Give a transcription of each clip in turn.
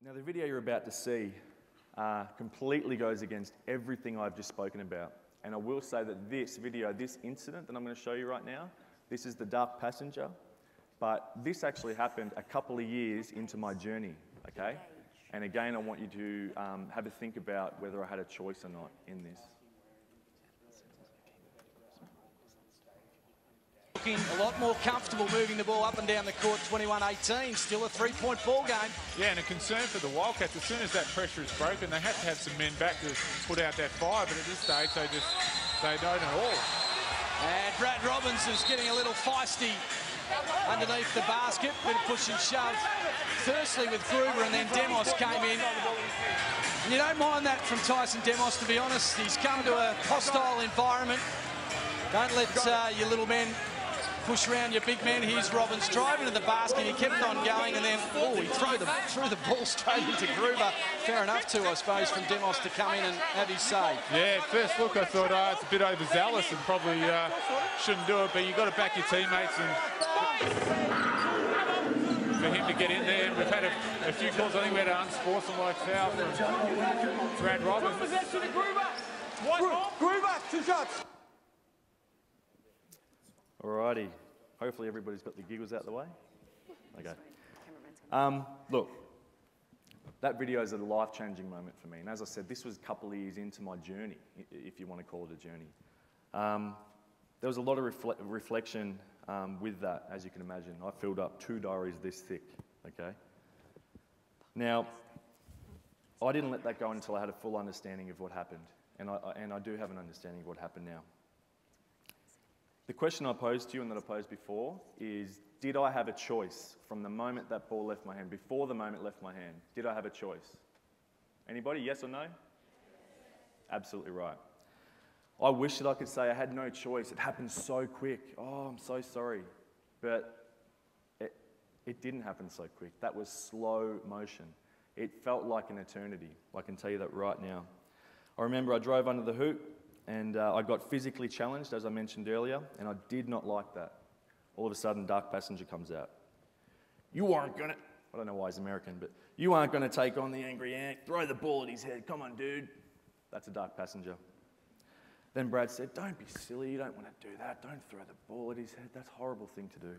Now the video you're about to see completely goes against everything I've just spoken about. And I will say that this video, this incident that I'm going to show you right now, this is the dark passenger, but this actually happened a couple of years into my journey, okay? And again, I want you to have a think about whether I had a choice or not in this. Looking a lot more comfortable moving the ball up and down the court, 21-18, still a three-point ball game. Yeah, and a concern for the Wildcats, as soon as that pressure is broken, they have to have some men back to put out that fire, but at this stage, they don't at all. And Brad Robbins is getting a little feisty underneath the basket, bit of push and shove. Firstly with Gruber, and then Demos came in. And you don't mind that from Tyson Demos, to be honest. He's come to a hostile environment. Don't let your little men push around your big man. Here's Robbins driving to the basket. He kept on going, and then he threw the ball straight into Gruber. Fair enough too, I suppose, from Demos to come in and have his say. Yeah, at first look, I thought, it's a bit overzealous and probably shouldn't do it, but you've got to back your teammates and for him to get in there. We've had a few calls. I think we had an unsportsmanlike foul from Brad Robbins. Gruber, 2 shots. Alrighty, hopefully everybody's got the giggles out the way. Okay. Look, that video is a life-changing moment for me. And as I said, this was a couple of years into my journey, if you want to call it a journey. There was a lot of reflection with that, as you can imagine. I filled up 2 diaries this thick, okay? Now, I didn't let that go until I had a full understanding of what happened. And I do have an understanding of what happened now. The question I posed to you and that I posed before is, did I have a choice from the moment that ball left my hand, before the moment it left my hand? Did I have a choice? Anybody, yes or no? Absolutely right. I wish that I could say I had no choice. It happened so quick. Oh, I'm so sorry. But it didn't happen so quick. That was slow motion. It felt like an eternity. I can tell you that right now. I remember I drove under the hoop, and I got physically challenged, as I mentioned earlier, and I did not like that. All of a sudden, dark passenger comes out. You aren't going to, I don't know why he's American, but you aren't going to take on the angry ant. Throw the ball at his head. Come on, dude. That's a dark passenger. Then Brad said, don't be silly. You don't want to do that. Don't throw the ball at his head. That's a horrible thing to do.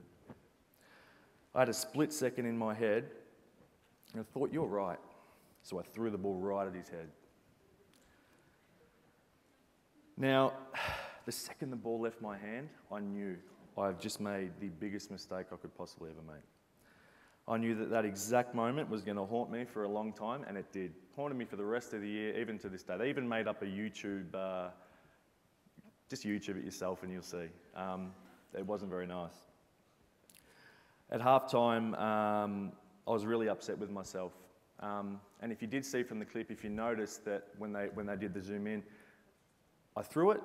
I had a split second in my head, and I thought, you're right. So I threw the ball right at his head. Now, the second the ball left my hand, I knew I've just made the biggest mistake I could possibly ever make. I knew that that exact moment was going to haunt me for a long time, and it did. Haunted me for the rest of the year, even to this day. They even made up a YouTube, just YouTube it yourself and you'll see. It wasn't very nice. At halftime, I was really upset with myself. And if you did see from the clip, if you noticed that when they did the zoom in, I threw it,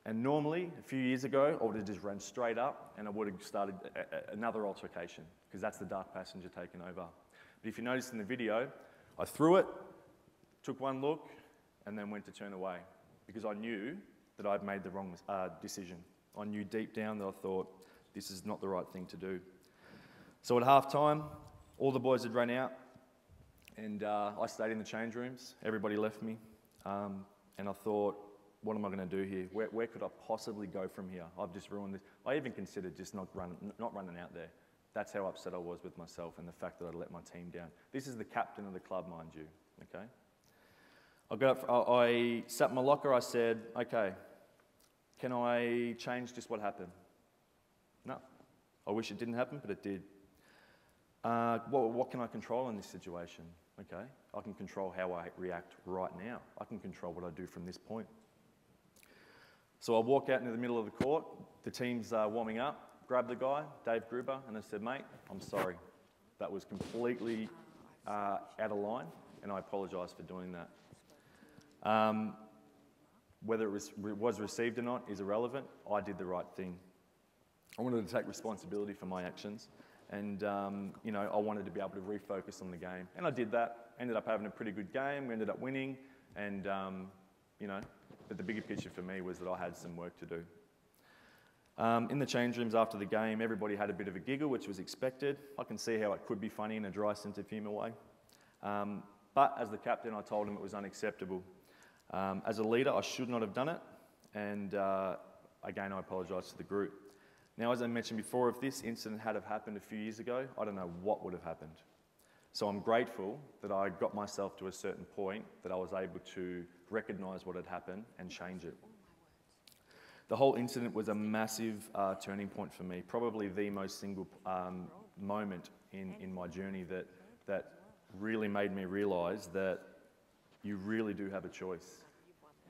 and normally, a few years ago, I would have just run straight up and I would have started another altercation, because that's the dark passenger taking over. But if you notice in the video, I threw it, took one look, and then went to turn away, because I knew that I'd made the wrong decision. I knew deep down that I thought, this is not the right thing to do. So at halftime, all the boys had run out, and I stayed in the change rooms. Everybody left me, and I thought, what am I going to do here? Where could I possibly go from here? I've just ruined this. I even considered just not running out there. That's how upset I was with myself and the fact that I'd let my team down. This is the captain of the club, mind you, okay? I got up, I sat in my locker, I said, okay, can I change just what happened? No. I wish it didn't happen, but it did. What can I control in this situation? Okay, I can control how I react right now. I can control what I do from this point. So I walk out into the middle of the court, the team's warming up, grab the guy, Dave Gruber, and I said, mate, I'm sorry. That was completely out of line, and I apologise for doing that. Whether it was received or not is irrelevant. I did the right thing. I wanted to take responsibility for my actions, and you know, I wanted to be able to refocus on the game. And I did that. Ended up having a pretty good game. We ended up winning, and you know, but the bigger picture for me was that I had some work to do. In the change rooms after the game, everybody had a bit of a giggle, which was expected. I can see how it could be funny in a dry sense of humour way. But as the captain, I told him it was unacceptable. As a leader, I should not have done it. And again, I apologise to the group. Now, as I mentioned before, if this incident had have happened a few years ago, I don't know what would have happened. So I'm grateful that I got myself to a certain point that I was able to recognise what had happened and change it. The whole incident was a massive turning point for me, probably the most single moment in my journey that really made me realise that you really do have a choice.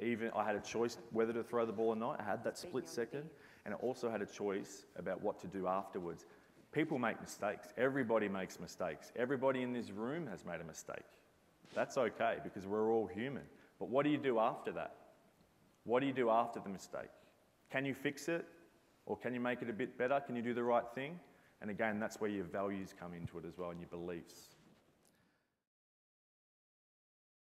Even I had a choice whether to throw the ball or not. I had that split second, and I also had a choice about what to do afterwards. People make mistakes. Everybody makes mistakes. Everybody in this room has made a mistake. That's okay, because we're all human. But what do you do after that? What do you do after the mistake? Can you fix it? Or can you make it a bit better? Can you do the right thing? And again, that's where your values come into it as well, and your beliefs.